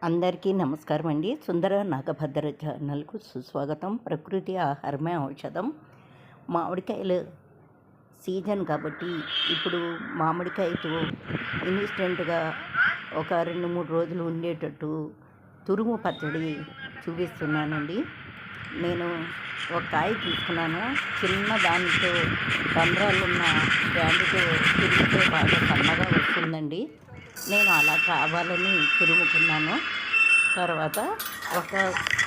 అందరికీ నమస్కారం అండి. సుందర నాగభద్ర ఛానల్కు సుస్వాగతం. ప్రకృతి ఆహారమే ఔషధం. మామిడికాయలు సీజన్ కాబట్టి ఇప్పుడు మామిడికాయతో ఇన్స్టెంట్గా ఒక 2-3 రోజులు ఉండేటట్టు తురుము పచ్చడి చూపిస్తున్నానండి. నేను ఒక కాయ తీసుకున్నాను. చిన్న దానితో రంధ్రాలున్న స్టాండ్తో తురిమితే బాగా సన్నగా వస్తుందండి. నేను అలా కావాలని తురుముకున్నాను. తర్వాత ఒక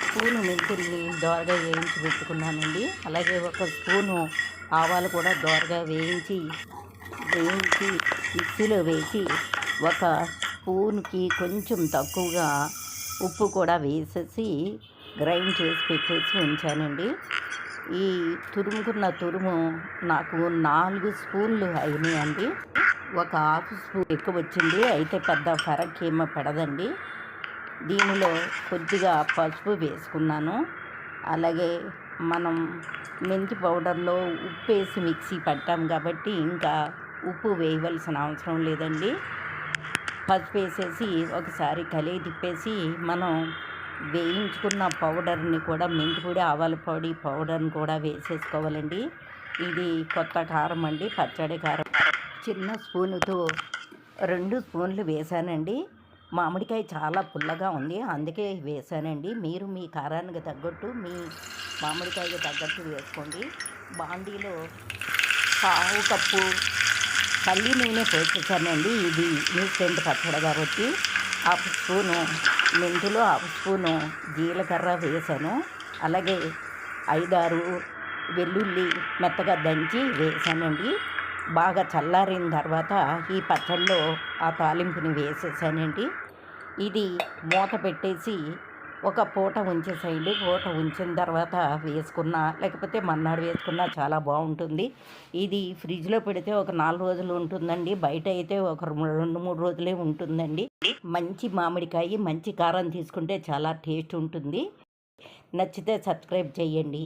స్పూను మెంతుల్ని దోరగా వేయించి పెట్టుకున్నానండి. అలాగే ఒక స్పూను ఆవాలు కూడా దోరగా వేయించి మిక్సీలో వేసి ఒక స్పూన్కి కొంచెం తక్కువగా ఉప్పు కూడా వేసేసి గ్రైండ్ చేసి పెట్టేసి ఉంచానండి. ఈ తురుముకున్న తురుము నాకు 4 స్పూన్లు అయినాయండి. ఒక హాఫ్ స్పూన్ ఎక్కువ వచ్చింది, అయితే పెద్ద ఫరక్ ఏమో పడదండి. దీనిలో కొద్దిగా పసుపు వేసుకున్నాను. అలాగే మనం మెంతి పౌడర్లో ఉప్పు వేసి మిక్సీ పట్టాం కాబట్టి ఇంకా ఉప్పు వేయవలసిన అవసరం లేదండి. పసుపు వేసేసి ఒకసారి కలిగి తిప్పేసి మనం వేయించుకున్న పౌడర్ని కూడా మెంతి పొడి, ఆవాల పొడి పౌడర్ని కూడా వేసేసుకోవాలండి. ఇది కొత్త కారం అండి, పచ్చడి కారం. చిన్న స్పూనుతో 2 స్పూన్లు వేసానండి. మామిడికాయ చాలా పుల్లగా ఉంది, అందుకే వేసానండి. మీరు మీ కారానికి తగ్గట్టు, మీ మామిడికాయకి తగ్గట్టు వేసుకోండి. బాండీలో 1/2 కప్పు పల్లి నూనె పోసేసానండి. ఇది ఇన్స్టెంట్ పచ్చడి కాబట్టి 1/2 స్పూను మెంతులు, 1/2 స్పూను జీలకర్ర వేసాను. అలాగే 5-6 వెల్లుల్లి మెత్తగా దంచి వేసానండి. బాగా చల్లారిన తర్వాత ఈ పచ్చడిలో ఆ తాలింపుని వేసేసానండి. ఇది మూత పెట్టేసి ఒక పూట ఉంచేసేయండి. పూట ఉంచిన తర్వాత వేసుకున్నా లేకపోతే మర్నాడు వేసుకున్నా చాలా బాగుంటుంది. ఇది ఫ్రిడ్జ్లో పెడితే ఒక 4 రోజులు ఉంటుందండి. బయట అయితే ఒక 2-3 రోజులే ఉంటుందండి. మంచి మామిడికాయ మంచి కారం తీసుకుంటే చాలా టేస్ట్ ఉంటుంది. నచ్చితే సబ్స్క్రైబ్ చేయండి.